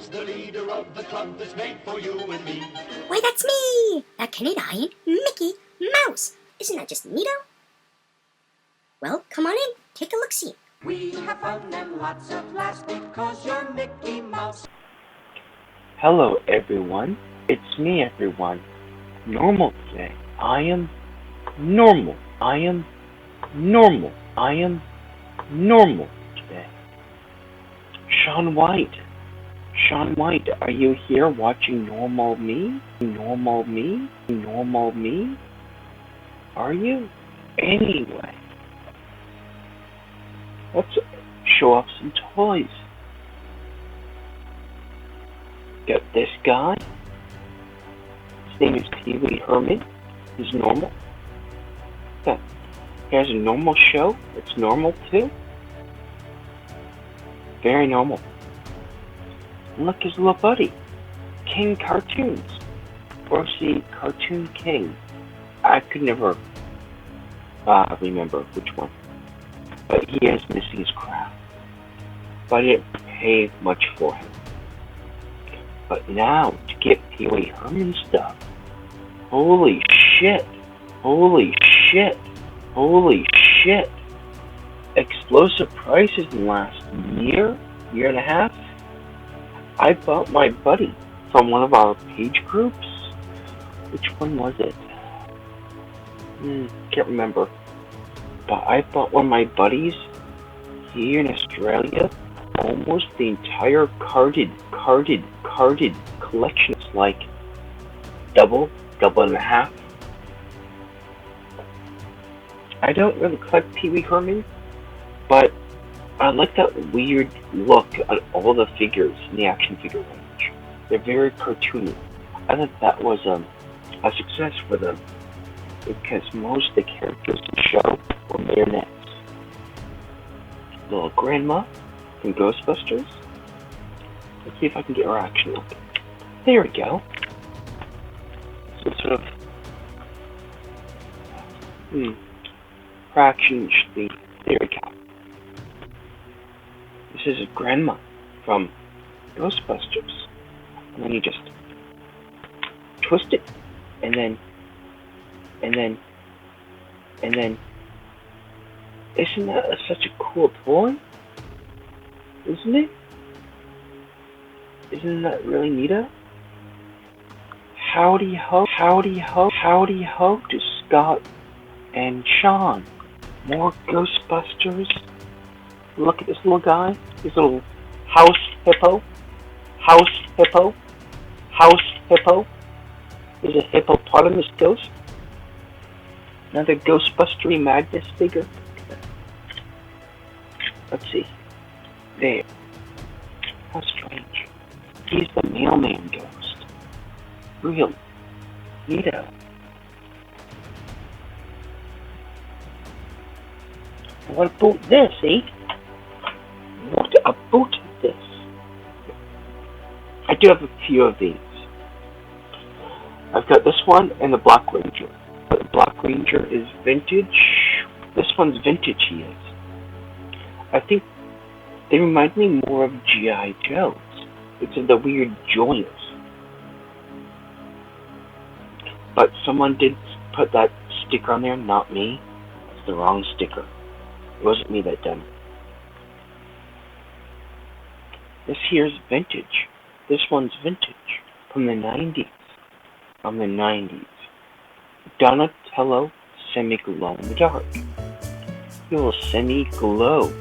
Mouse, the leader of the club that's made for you and me. Why, that's me! The Canadian Mickey Mouse! Isn't that just neato? Well, come on in, take a look-see. We have fun and lots of laughs because you're Mickey Mouse. Hello everyone, it's me everyone. Normal today. I am normal. I am normal. I am normal today. Shaun White. Shaun White, are you here watching Normal Me? Normal Me? Normal Me? Are you? Anyway, let's show off some toys. Got this guy. His name is Pee Wee Herman. He's normal. Yeah. Here's a normal show. It's normal too. Very normal. And look, his little buddy, King Cartoons. Or see Cartoon King. I could never remember which one. But he is missing his crown. But I didn't pay much for him. But now, to get Pee Wee Herman stuff, holy shit, holy shit, holy shit. Explosive prices in the last year and a half. I bought my buddy from one of our page groups. Which one was it? Can't remember. But I bought one of my buddies here in Australia almost the entire carded collection. It's like double and a half. I don't really collect Pee Wee Herman, but I like that weird look at all the figures in the action figure range. They're very cartoony. I thought that was a success for them because most of the characters in the show were marionettes. Little grandma from Ghostbusters. Let's see if I can get her action up. There we go. So sort of her action should be, there we go. This is a grandma from Ghostbusters. And then you just twist it and then isn't that such a cool toy? Isn't it? Isn't that really neato? Howdy ho to Scott and Sean. More Ghostbusters. Look at this little guy. This little house hippo. There's a hippopotamus ghost. Another Ghostbustery Madness figure. Let's see. There. How strange. He's the mailman ghost. Really. Neato. What about this, eh? What about this? I do have a few of these. I've got this one and the Black Ranger. But the Black Ranger is vintage. This one's vintage, he is. I think they remind me more of G.I. Joes. It's in the weird joints. But someone did put that sticker on there, not me. It's the wrong sticker. It wasn't me that done it. This here's vintage. This one's vintage. From the 90s. From the 90s. Donatello semi-glow in the dark. He will semi-glow.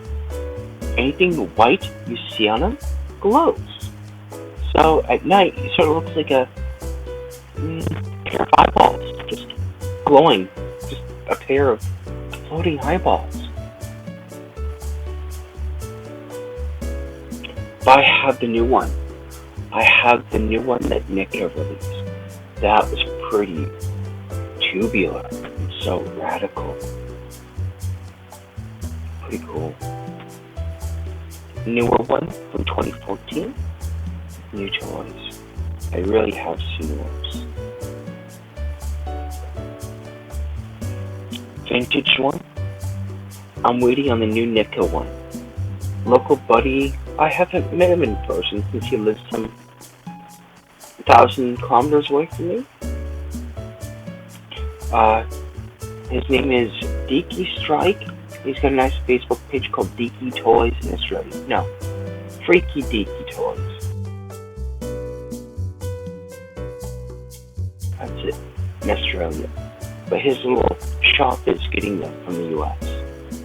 Anything white you see on him glows. So at night, he sort of looks like a pair of eyeballs, just glowing, just a pair of floating eyeballs. But I have the new one. I have the new one that Nick released. That was pretty tubular and so radical. Pretty cool. Newer one from 2014. New toys. I really have seen those. Vintage one. I'm waiting on the new Nickel one. local buddy. I haven't met him in person since he lives some 1,000 kilometers away from me. His name is Deaky Strike. He's got a nice Facebook page called Deaky Toys in Australia. No, Freaky Deaky Toys. That's it, in Australia. But his little shop is getting them from the US.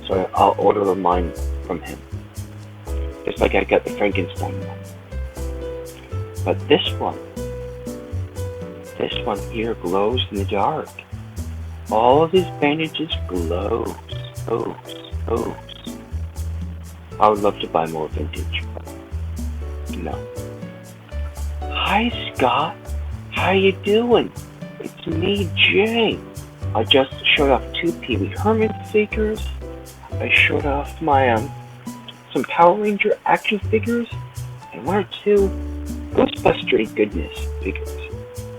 So I'll order mine from him. Just like I got the Frankenstein one. But this one here glows in the dark. All of his bandages glows. I would love to buy more vintage, but no. Hi Scott, how you doing? It's me, Jay. I just showed off 2 Pee Wee Herman figures. I showed off my some Power Ranger action figures and 1 or 2 Ghostbusters goodness figures.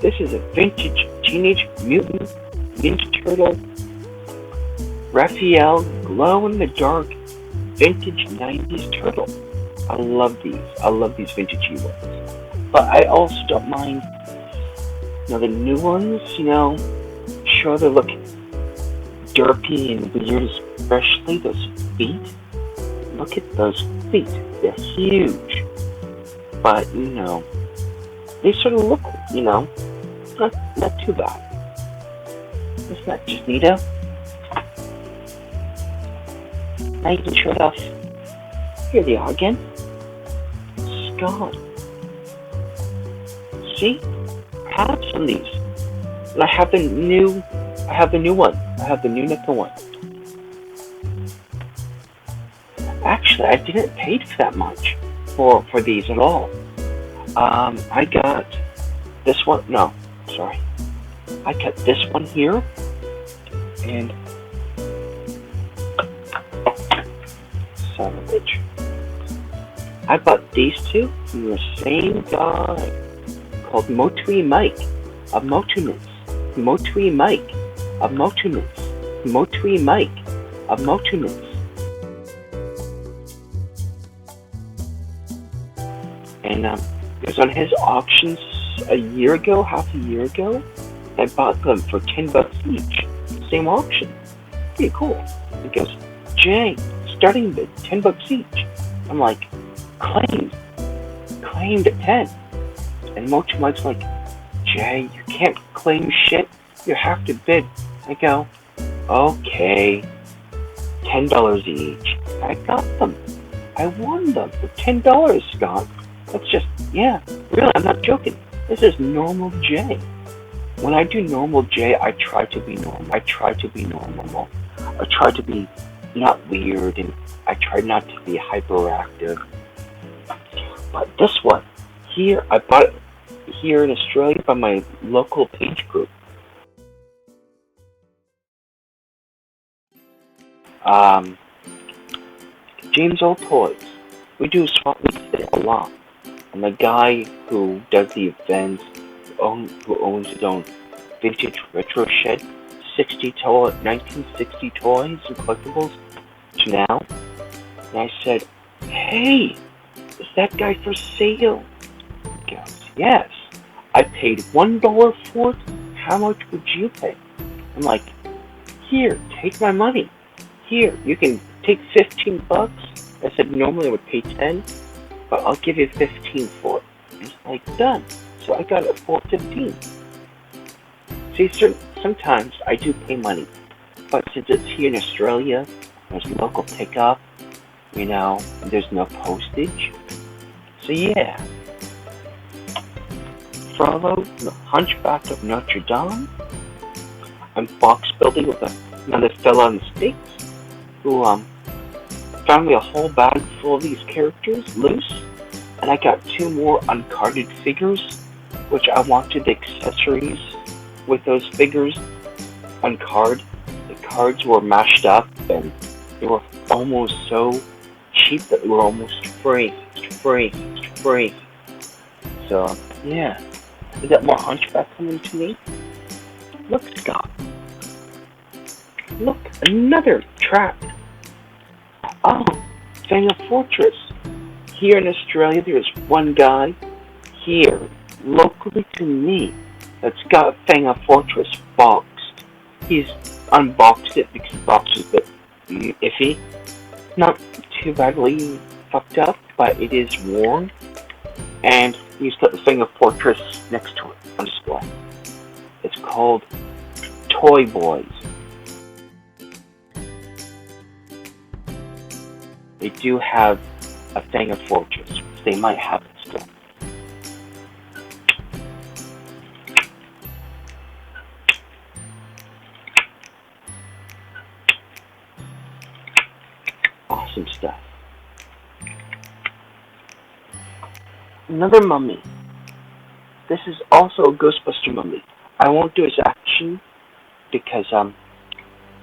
This is a vintage Teenage Mutant Ninja Turtle Raphael glow-in-the-dark vintage 90s turtle. I love these. I love these vintage ones. But I also don't mind, the new ones, sure they look derpy and weird, especially those feet. Look at those feet. They're huge. But, they sort of look, not too bad. Isn't that just neato? Now you can show it off. Here they are again. Scott. See? I have some of these. And I have the new one. I have the new nickel one. Actually, I didn't pay for that much for these at all. I got this one. No, sorry. I got this one here. And son of a bitch. I bought these 2 from the same guy called Motui Mike of Motunis. Motui Mike of Motunis. Motui Mike of Motunis. And it was on his auctions half a year ago. I bought them for $10 each. Same auction. Pretty cool. He goes, Jay, starting bid, $10 each. I'm like, claimed at 10. And Mochi Mike's like, Jay, you can't claim shit. You have to bid. I go, okay, $10 each. I got them. I won them for $10, Scott. That's just, really, I'm not joking. This is normal Jay. When I do normal Jay, I try to be normal. I try to be not weird, and I try not to be hyperactive. But this one, here, I bought it here in Australia by my local page group. James Old Toys. We do swap meets there a lot. And the guy who does the events, who owns his own vintage retro shed, 1960 toys and collectibles to now. And I said, hey, is that guy for sale? He goes, yes. I paid $1 for it. How much would you pay? I'm like, here, take my money. Here, you can take $15. I said normally I would pay 10, but I'll give you 15 for it. He's like, done. So I got it for 15. See, sometimes I do pay money, but since it's here in Australia, there's local pickup, there's no postage. So yeah. Frollo, the Hunchback of Notre Dame. I'm box building with another fella in the States who found me a whole bag full of these characters loose, and I got 2 more uncarded figures, which I wanted the accessories with those figures uncard. The cards were mashed up, and they were almost so cheap that they were almost free. So yeah, we got more Hunchback coming to me. Look, Scott. Look, another trap. Oh, Fang of Fortress. Here in Australia, there's one guy here, locally to me, that's got Fang of Fortress boxed. He's unboxed it because the box is a bit iffy. Not too badly fucked up, but it is worn. And he's got the Fang of Fortress next to it on display. It's called Toy Boys. They do have a Fang of Fortress. They might have it still. Awesome stuff. Another mummy. This is also a Ghostbuster mummy. I won't do his action because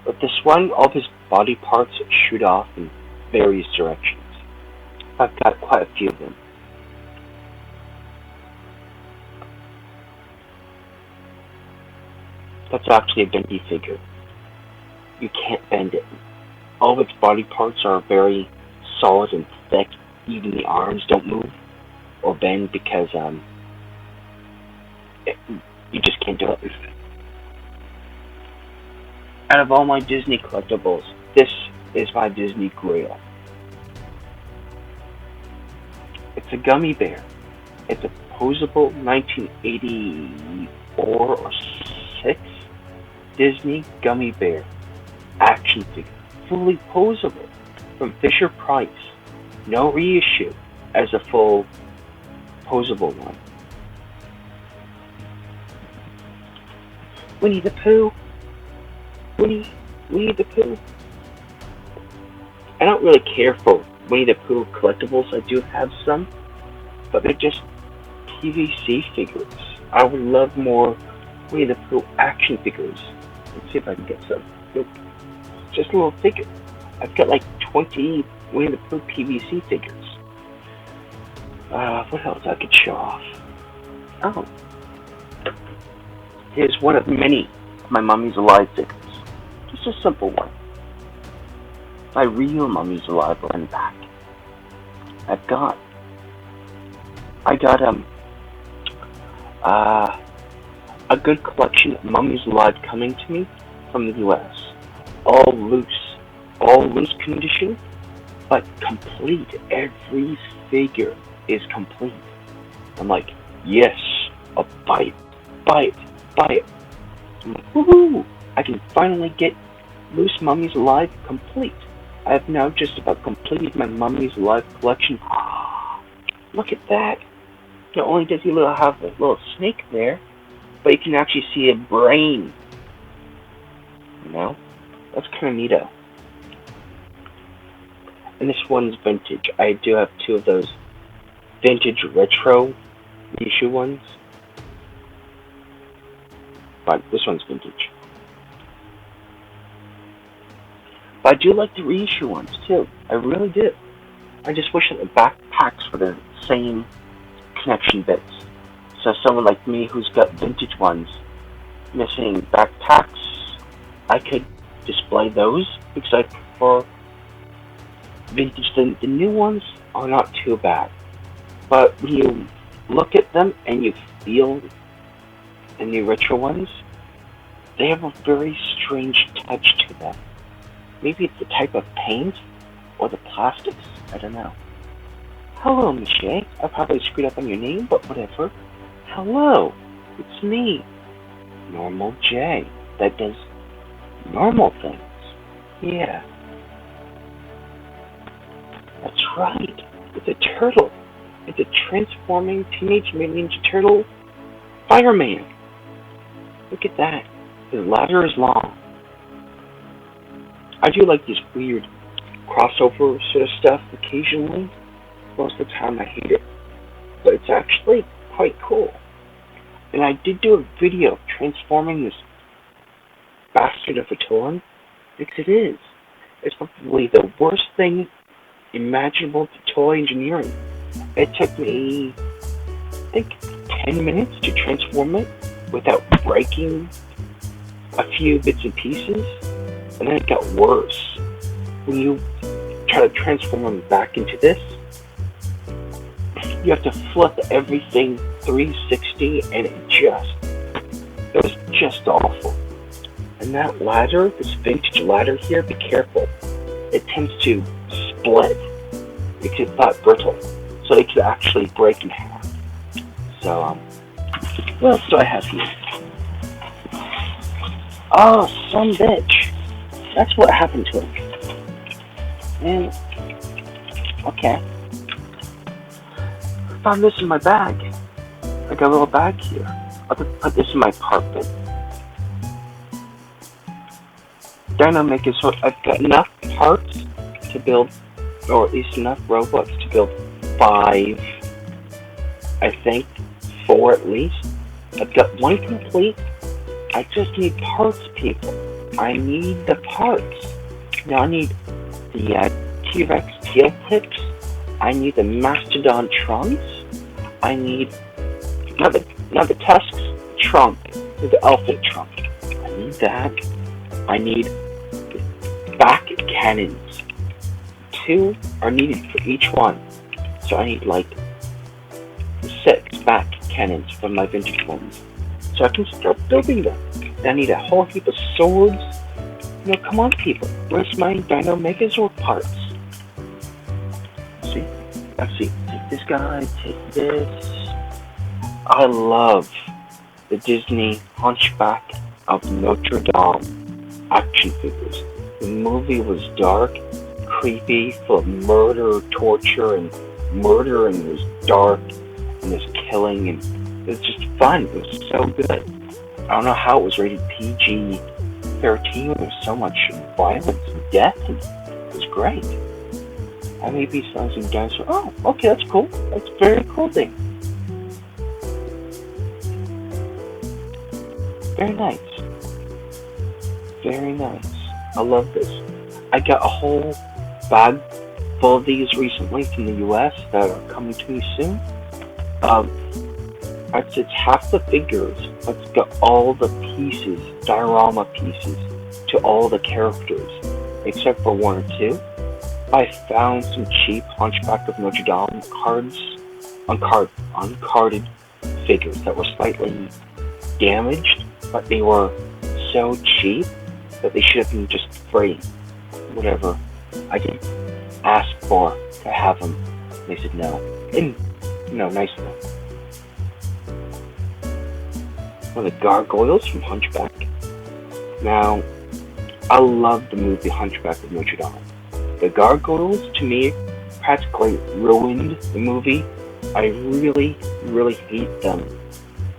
with this one, all of his body parts shoot off in various directions. I've got quite a few of them. That's actually a bendy figure. You can't bend it. All of its body parts are very solid and thick. Even the arms don't move or bend because you just can't do it. Out of all my Disney collectibles, this is my Disney Grail. It's a gummy bear. It's a posable 1984 or 6 Disney gummy bear action figure, fully posable from Fisher Price. No reissue as a full posable one. Winnie the Pooh. Winnie the Pooh. I don't really care for Winnie the Pooh collectibles. I do have some, but they're just PVC figures. I would love more Winnie the Pooh action figures. Let's see if I can get some. Nope. Just a little figure. I've got like 20 Winnie the Pooh PVC figures. What else I could show off? Oh. Here's one of many of my Mummies Alive figures. Just a simple one. My real Mummies Alive are in the back. I got a good collection of Mummies Alive coming to me from the US. All loose condition, but complete. Every figure is complete. I'm like, yes, I'll buy it. I'm like, woohoo! I can finally get Loose Mummies Alive complete. I have now just about completed my Mummies Alive collection. Look at that! Not only does he have a little snake there, but you can actually see a brain. You know? That's kind of neato. And this one's vintage. I do have 2 of those vintage retro reissue ones. But this one's vintage. But I do like the reissue ones too. I really do. I just wish that the backpacks were the same connection bits. So someone like me who's got vintage ones missing backpacks, I could display those because I prefer vintage. The new ones are not too bad. But when you look at them and you feel the new retro ones, they have a very strange touch to them. Maybe it's the type of paint or the plastics. I don't know. Hello, Michelle. I probably screwed up on your name, but whatever. Hello, it's me, Normal J, that does normal things. Yeah. That's right. It's a turtle. It's a transforming Teenage Mutant Ninja Turtle fireman. Look at that. His ladder is long. I do like this weird crossover sort of stuff occasionally. Most of the time I hate it. But it's actually quite cool. And I did do a video transforming this bastard of a toy, because it is. It's probably the worst thing imaginable to toy engineering. It took me, I think, 10 minutes to transform it without breaking a few bits and pieces. And then it got worse. When you try to transform them back into this, you have to flip everything 360, and it was just awful. And that ladder, this vintage ladder here, be careful. It tends to split because it's not brittle, so it could actually break in half. So, what else do I have here? Oh, some bitch. That's what happened to him. And, okay. I found this in my bag. I got a little bag here. I'll just put this in my part bin. Dynamic is what I've got enough parts to build, or at least enough robots to build 5, I think, 4 at least. I've got 1 complete. I just need parts, people. I need the parts. Now I need the T-Rex tail clips. I need the Mastodon trunks. I need not the tusks, trunk, the elephant trunk. I need that. I need back cannons. 2 are needed for each one. So I need like 6 back cannons from my vintage ones. So I can start building them. I need a whole heap of swords. You know, come on people. Where's my Dino Megazord parts? Let's see. Take this guy, take this. I love the Disney Hunchback of Notre Dame action figures. The movie was dark, creepy, full of murder, torture, and murder, and it was dark, and there's killing, and it was just fun. It was so good. I don't know how it was rated PG-13. There was so much violence and death, and it was great. I may be selling some dinosaurs. Oh, okay, that's cool. That's a very cool thing. Very nice. Very nice. I love this. I got a whole bag full of these recently from the US that are coming to me soon. It's half the figures, but it's got all the pieces, diorama pieces, to all the characters, except for 1 or 2. I found some cheap Hunchback of Notre Dame uncarded figures that were slightly damaged, but they were so cheap that they should have been just free. Whatever. I didn't ask for to have them. They said no. And, nice though. One of the gargoyles from Hunchback. Now, I love the movie Hunchback of Notre Dame. The gargoyles, to me, practically ruined the movie. I really, really hate them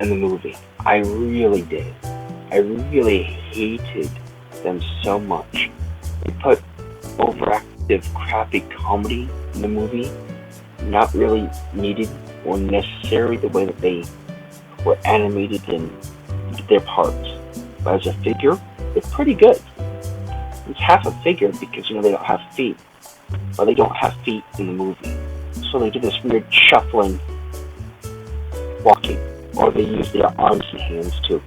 in the movie. I really did. I really hated them so much. They put overactive, crappy comedy in the movie, not really needed or necessary the way that they were animated and did their parts. But as a figure, it's pretty good. It's half a figure because, they don't have feet. But they don't have feet in the movie. So they do this weird shuffling walking. Or they use their arms and hands to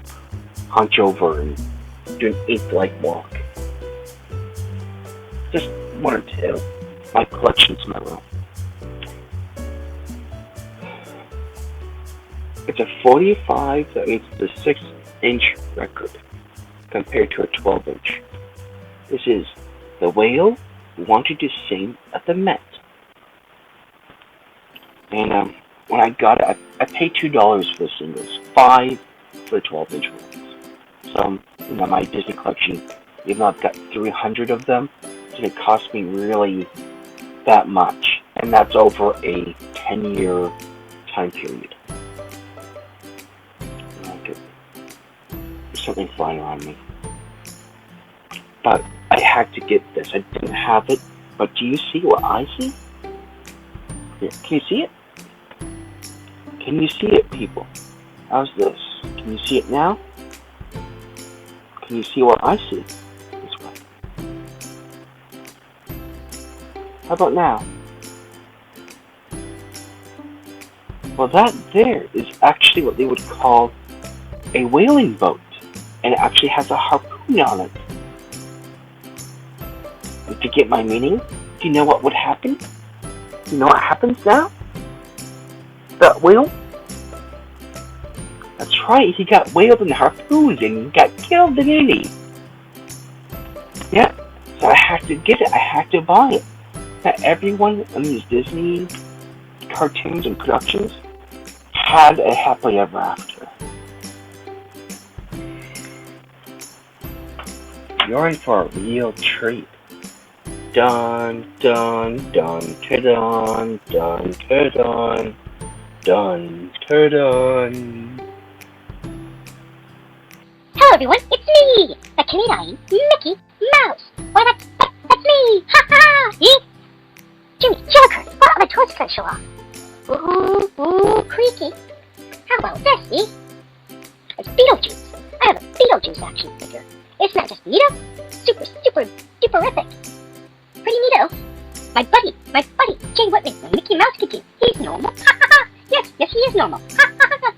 hunch over and do an ape-like walk. Just 1 or 2. My collection's in my room. It's a 45, that means it's a 6-inch record compared to a 12-inch. This is The Whale Wanted to Sing at the Met. And when I got it, I paid $2 for the singles, $5 for the 12-inch ones. So, my Disney collection, even though I've got 300 of them, didn't cost me really that much. And that's over a 10-year time period. There's something flying around me. But I had to get this. I didn't have it. But do you see what I see? Here, can you see it? Can you see it, people? How's this? Can you see it now? Can you see what I see? This way. How about now? Well, that there is actually what they would call a whaling boat. And it actually has a harpoon on it. And to get my meaning, Do you know what would happen? You know what happens now? That whale? That's right, he got whaled and harpooned and he got killed, didn't he? Yeah, so I had to get it, I had to buy it. Not everyone in these Disney cartoons and productions had a happily ever after. You're in for a real treat. Dun dun dun dun dun dun dun dun. Hello everyone, it's me, the Canadian Mickey Mouse. Why that's me, ha ha! Jimmy, Joker, what are the toys gonna show off? Ooh, creaky. How about this, It's Beetlejuice. I have a Beetlejuice action figure. It's not just neato, super duperific. Pretty neato. My buddy, Jay Whitman, the Mickey Mouse kitty. He's normal, ha ha ha! Yes, he is normal, ha ha ha!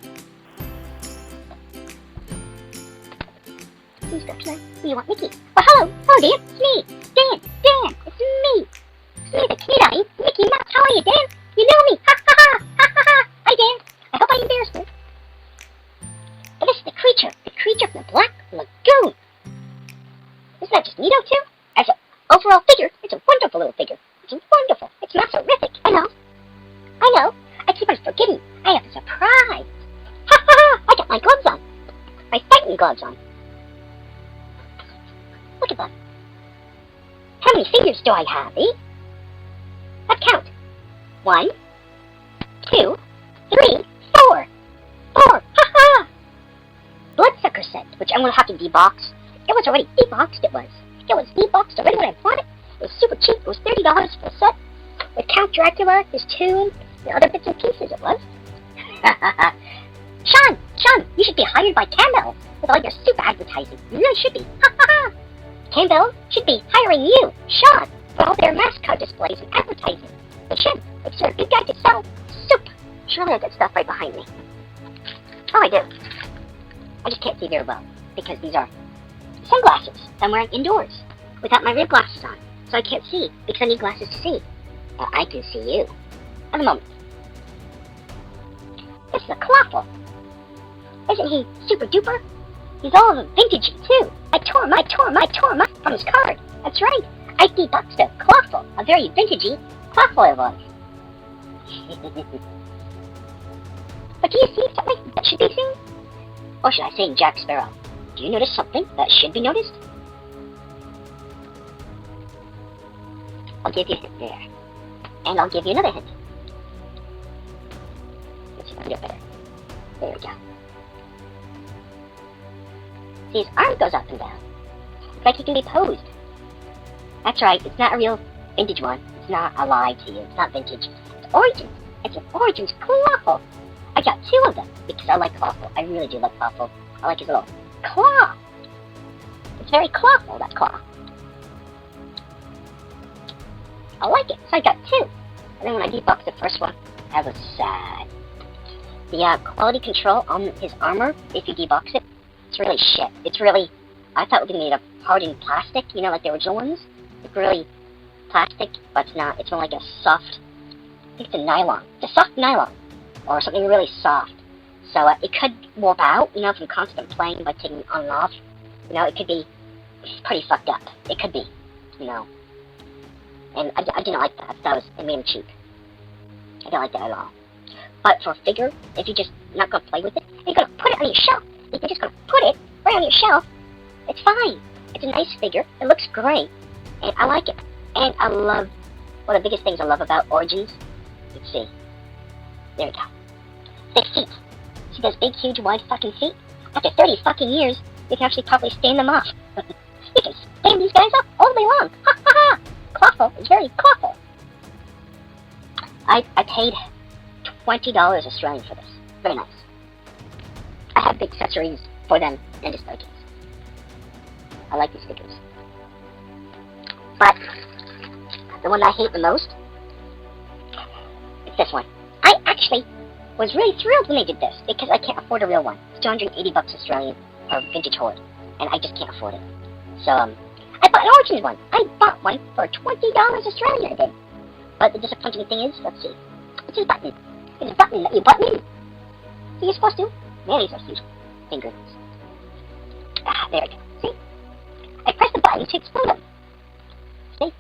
Who's that tonight? You want Mickey? Well, hello, Dan, it's me. Dan, it's me. It's me, the Canadian Mickey Mouse. How are you, Dan? You know me, ha ha ha, ha ha ha. Hi, Dan. I hope I embarrassed you. But this is the creature from the Black Lagoon. Isn't that just neato, too? As an overall figure, it's a wonderful little figure. It's wonderful. It's not terrific. I know. I keep on forgetting. I have a surprise. Ha ha ha. I got my gloves on. My fighting gloves on. Look at that. How many figures do I have, Let's count. 1, 2, 3, 4. 4. Ha ha. Bloodsucker set, which I'm going to have to debox. It was already deboxed, it was. It was deboxed already when I bought it. It was super cheap. It was $30 for the set. With Count Dracula, his tomb, and other bits and pieces, it was. Sean, you should be hired by Campbell with all your super advertising. You really should be. Ha ha ha. Campbell should be hiring you, Sean, for all their mascot displays and advertising. They should. It's a good guy to sell soup. Surely I got stuff right behind me. Oh, I do. I just can't see very well because these are sunglasses I'm wearing indoors without my real glasses on. So I can't see because I need glasses to see. Well, I can see you. At the moment. This is a Clawful. Isn't he super duper? He's all vintagey too. I tore my from his card. That's right. I deboxed a Clawful, a very vintagey Clawful it was. But do you see something that should be seen? Or should I say Jack Sparrow? Do you notice something that should be noticed? I'll give you a hint there. And I'll give you another hint. Let's see if I can do it better. There we go. See, his arm goes up and down. It's like he can be posed. That's right, it's not a real vintage one. It's not a lie to you. It's not vintage. It's Origins. It's an Origins Clawful. I got 2 of them because I like Clawful. I really do like Clawful. I like his little claw. It's very Clawful, that claw. I like it, so I got 2. And then when I deboxed the first one, I was sad. The quality control on his armor, if you debox it, it's really shit. It's really, I thought it would be made of hardened plastic, you know, like the original ones. It's really plastic, but it's not. It's more like a soft, I think it's a nylon. It's a soft nylon, or something really soft. So it could warp out, you know, from constant playing by taking it on and off. You know, it could be pretty fucked up. It could be, you know. And I didn't like that. That was, it made him cheap. I didn't like that at all. But for a figure, if you're just not going to play with it, you're going to put it on your shelf. You're just going to put it right on your shelf. It's fine. It's a nice figure. It looks great. And I like it. And I love, one of the biggest things I love about Origins, let's see. There we go. Big feet. See those big, huge, wide fucking feet? After 30 fucking years, you can actually probably stand them off. You can stand these guys up all the way long. Ha ha ha! Clawful. It's very clawful. I paid $20 Australian for this. Very nice. I have big accessories for them and display case. I like these figures. But the one I hate the most is this one. I actually was really thrilled when they did this because I can't afford a real one. It's $280 Australian for vintage hoard, and I just can't afford it. So I bought an Origins one. I bought one for $20 Australian, I did. But the disappointing thing is, let's see. It's his button. It's a button that you button in. So you're supposed to. Man, these are huge fingers. Ah, there we go. See? I press the button to explode them. See?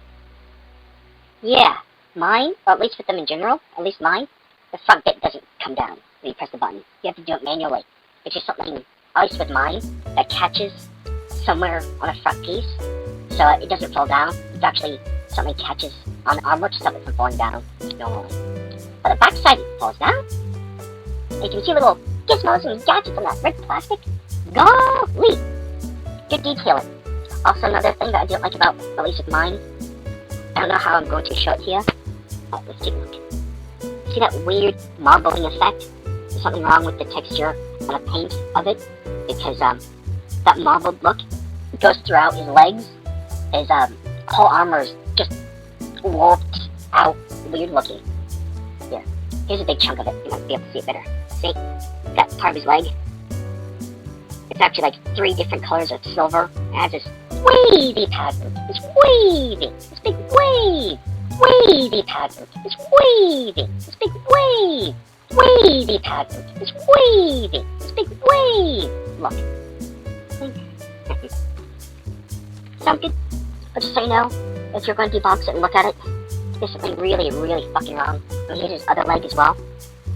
Yeah. Mine, or at least with them in general, at least mine, the front bit doesn't come down when you press the button. You have to do it manually. It's just something, at least with mine, that catches somewhere on a front piece, so it doesn't fall down. It's actually something catches on the armor to stop it from falling down normally. But the back side falls down. And you can see little gizmos and gadgets on that red plastic. Golly! Good detailing. Also, another thing that I didn't like about, at least with mine, I don't know how I'm going to show it here. Oh, let's take a look. See that weird marbling effect? There's something wrong with the texture and the paint of it, because that marbled look goes throughout his legs. His whole armor is just warped out, weird looking. Here, here's a big chunk of it. You might be able to see it better. See, that part of his leg. It's actually like 3 different colors of silver. It has this wavy pattern. It's wavy. This big wave. Wavy pattern. It's wavy. This big wave. Wavy pattern. It's wavy. This big wave. Look. Sound good? But just so you know, if you're going to debox it and look at it, there's something really, really fucking wrong. And here's his other leg as well.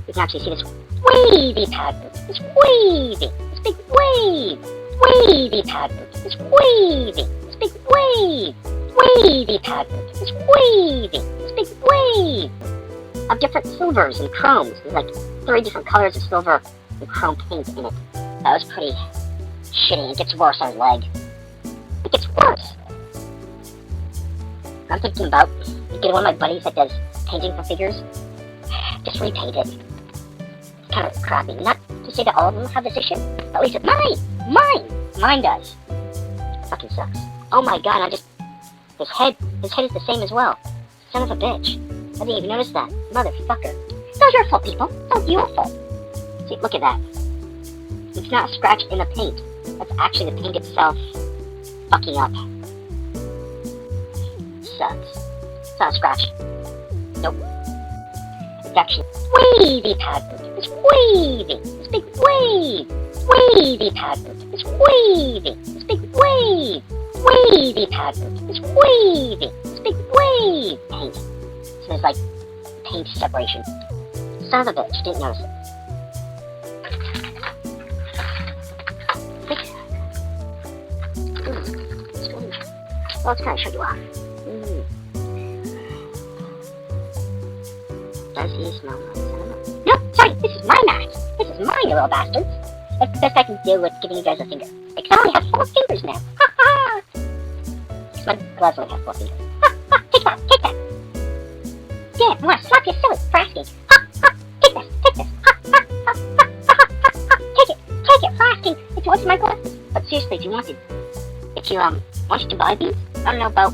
You can actually see this wavy pattern. It's wavy. This big wave. Wavy pattern. It's wavy. This big wave. Wavy pattern. It's wavy. This big wave. Of different silvers and chromes. There's like 3 different colors of silver and chrome paint in it. That was pretty shitty. It gets worse on his leg. It gets worse. I'm thinking about getting one of my buddies that does painting for figures. Just repaint it. It's kind of crappy. Not to say that all of them have this issue. At least it's mine does. Fucking sucks. Oh my god, his head is the same as well. Son of a bitch. I didn't even notice that. Motherfucker. It's not your fault, people. It's not your fault. See, look at that. It's not a scratch in the paint. That's actually the paint itself fucking up. Sucks. It's not a scratch. Nope. It's actually wavy pattern. It's wavy. It's big wave. Wavy pattern. It's wavy. It's big wave. Wavy pattern. It's wavy. It's big wave. Paint. So there's like paint separation. Son of a bitch, didn't notice it. Well, let's kind of show you off. Does he smell like cinnamon? No, sorry, this is my mask. This is mine, you little bastards. That's the best I can do with giving you guys a finger. Because I only have 4 fingers now. Ha ha! Because my gloves only have 4 fingers. Ha ha! Take that! Take that! Yeah, I want to slap your silly for asking. Ha ha! Take this! Take this! Ha ha! Ha ha! Ha ha! Ha! Take it! Take it for asking if you want my glasses. But seriously, if you wanted to buy these, I don't know about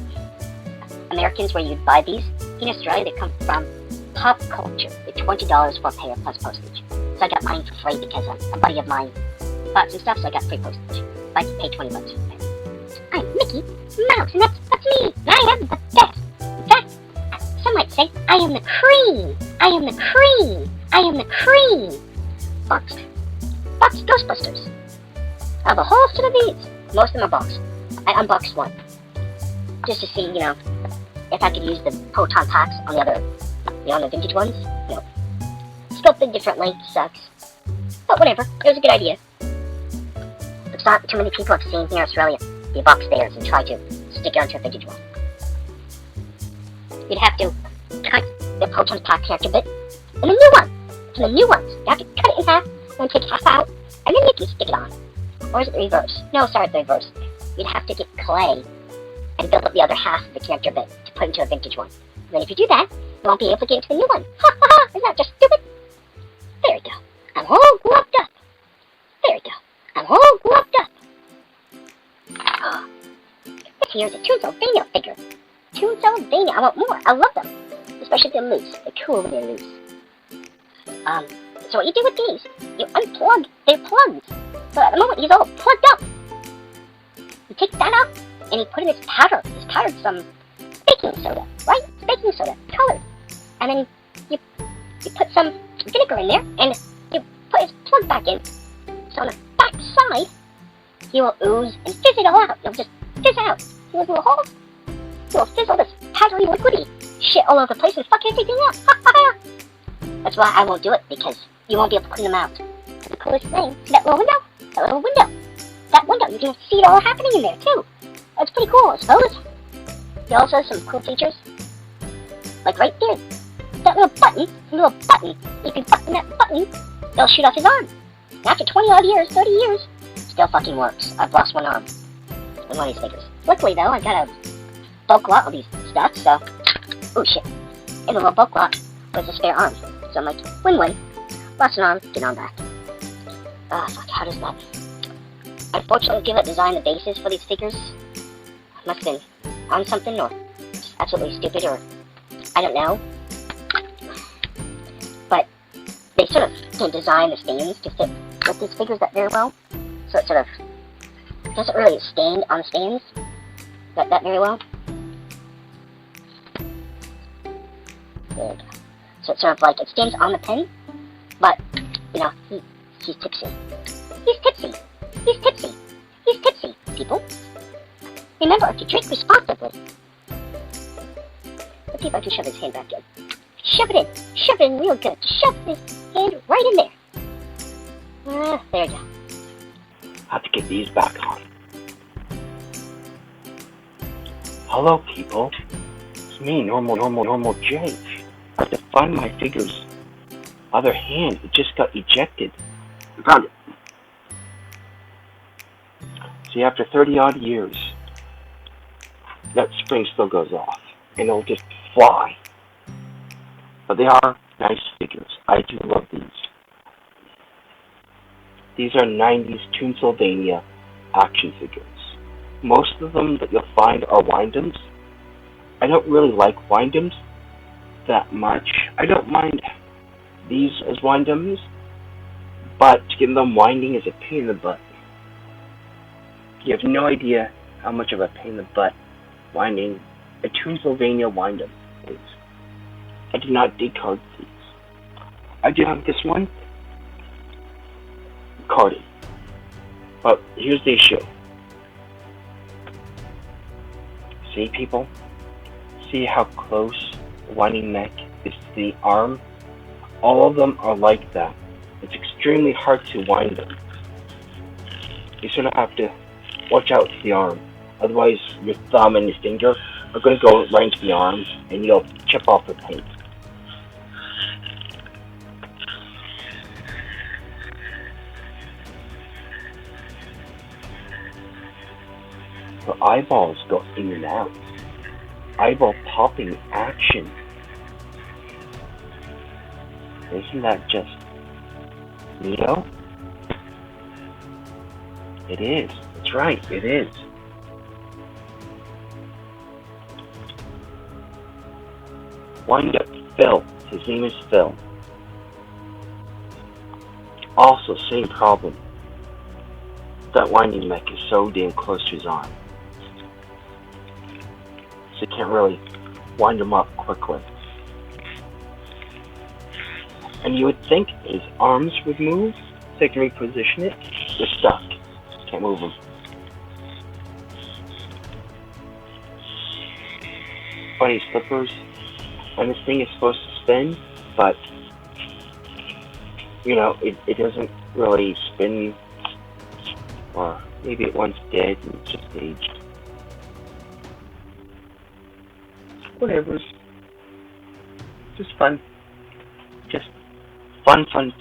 Americans where you'd buy these. In Australia, they come from Pop Culture. They're $20 for a pair plus postage. So I got mine for free because a buddy of mine bought some stuff, so I got free postage. But I had to pay $20 for it. I'm Mickey Mouse, and that's me. I am the best. In fact, some might say I am the cream. I am the cream. I am the cream. Boxed Ghostbusters. I have a whole set of these. Most of them are boxed. I unboxed one just to see, if I could use the proton packs on the other, on the vintage ones. Sculpted differently, sucks. But whatever, it was a good idea. It's not too many people have seen here in Australia debox theirs and try to stick it onto a vintage one. You'd have to cut the proton pack character bit and a new one. And the new ones, you have to cut it in half, and then take half out, and then you can stick it on. Or is it the reverse? No, sorry, it's the reverse. You'd have to get clay and build up the other half of the character bit to put into a vintage one. And then if you do that, you won't be able to get into the new one. Ha ha ha! Isn't that just stupid? There we go. I'm all gloved up. There we go. I'm all gloved up. Oh. This here's a Toonsylvania figure. Toonsylvania. I want more. I love them. Especially if they're loose. They're cool when they're loose. So what you do with these, you unplug their plugs. So at the moment, he's all plugged up. You take that out, and he put in this powder. This powdered some baking soda, right? Baking soda, colored. And then you put some vinegar in there, and you put his plug back in. So on the back side, he will ooze and fizz it all out. He'll just fizz out. He'll do a whole, he'll fizz all this powdery, liquidy shit all over the place and fuck everything up. That's why I won't do it, because you won't be able to clean them out. The coolest thing, see that little window? That little window. That window, you can see it all happening in there, too. That's pretty cool, I suppose. He also has some cool features. Like right there. That little button, if you button that button, they'll shoot off his arm. And after 20 odd years, 30 years, still fucking works. I've lost one arm with one of these figures. Luckily though, I got a bulk lot of these stuff, so, oh shit. In the little bulk lot was a spare arm. So I'm like, win-win. Lost an arm, get on back. Ah, fuck, how does that? Unfortunately, given design the basis for these figures, must have been on something, or just absolutely stupid, or I don't know. But they sort of didn't design the stains to fit with these figures that very well. So it sort of doesn't really stain on the stains that very well. There we go. So it's sort of like it stains on the pen, but you know, he's tipsy. He's tipsy. He's tipsy. He's tipsy, people. Remember to drink responsibly. Let's see if I can shove his hand back in. Shove it in. Shove it in real good. Shove his hand right in there. There you go. I have to get these back on. Hello, people. It's me, normal Jay. I have to find my figure's other hand. It just got ejected. I found it. See, after 30 odd years, that spring still goes off, and it'll just fly. But they are nice figures. I do love these. These are 90s Toonsylvania action figures. Most of them that you'll find are wind-ems. I don't really like wind-ems that much. I don't mind these as wind-ems, but getting them winding is a pain in the butt. You have no idea how much of a pain in the butt winding a Toonsylvania wind-em is. I do not decard these. I do have this one carded. But here's the issue. See, people? See how close the winding neck is to the arm? All of them are like that. It's extremely hard to wind them. You sort of have to watch out for the arm. Otherwise, your thumb and your finger are going to go right into the arm, and you'll chip off the paint. The eyeballs go in and out. Eyeball popping action. Isn't that just neato? It is. That's right, it is. Wind up Phil. His name is Phil. Also, same problem. That winding neck is so damn close to his arm. So you can't really wind him up quickly. And you would think his arms would move, so they can reposition it. They're stuck. Can't move them. Funny slippers. And this thing is supposed to spin, but you know, it doesn't really spin. Or maybe it once did and it's just aged. Whatever. Just fun. Just fun. Fun.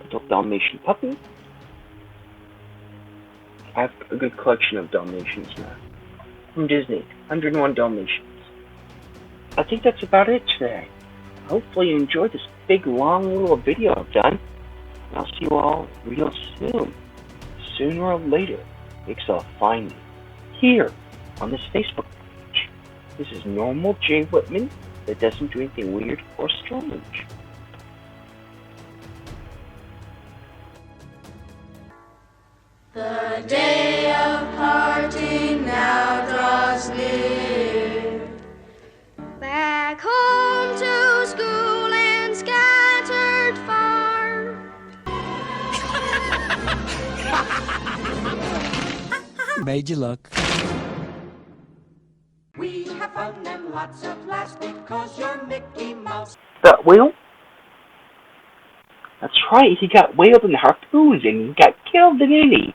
Little Dalmatian puppy. I have a good collection of Dalmatians now. From Disney. 101 Dalmatians. I think that's about it today. Hopefully you enjoyed this big, long little video I've done. And I'll see you all real soon. Sooner or later, you'll find me here on this Facebook page. This is normal Jay Whitman that doesn't do anything weird or strange. The day of parting now draws near. Back home to school and scattered far. Made you look. We have fun and lots of laughs because you're Mickey Mouse. That whale? That's right, he got whaled in the harpoons and he got killed, didn't he?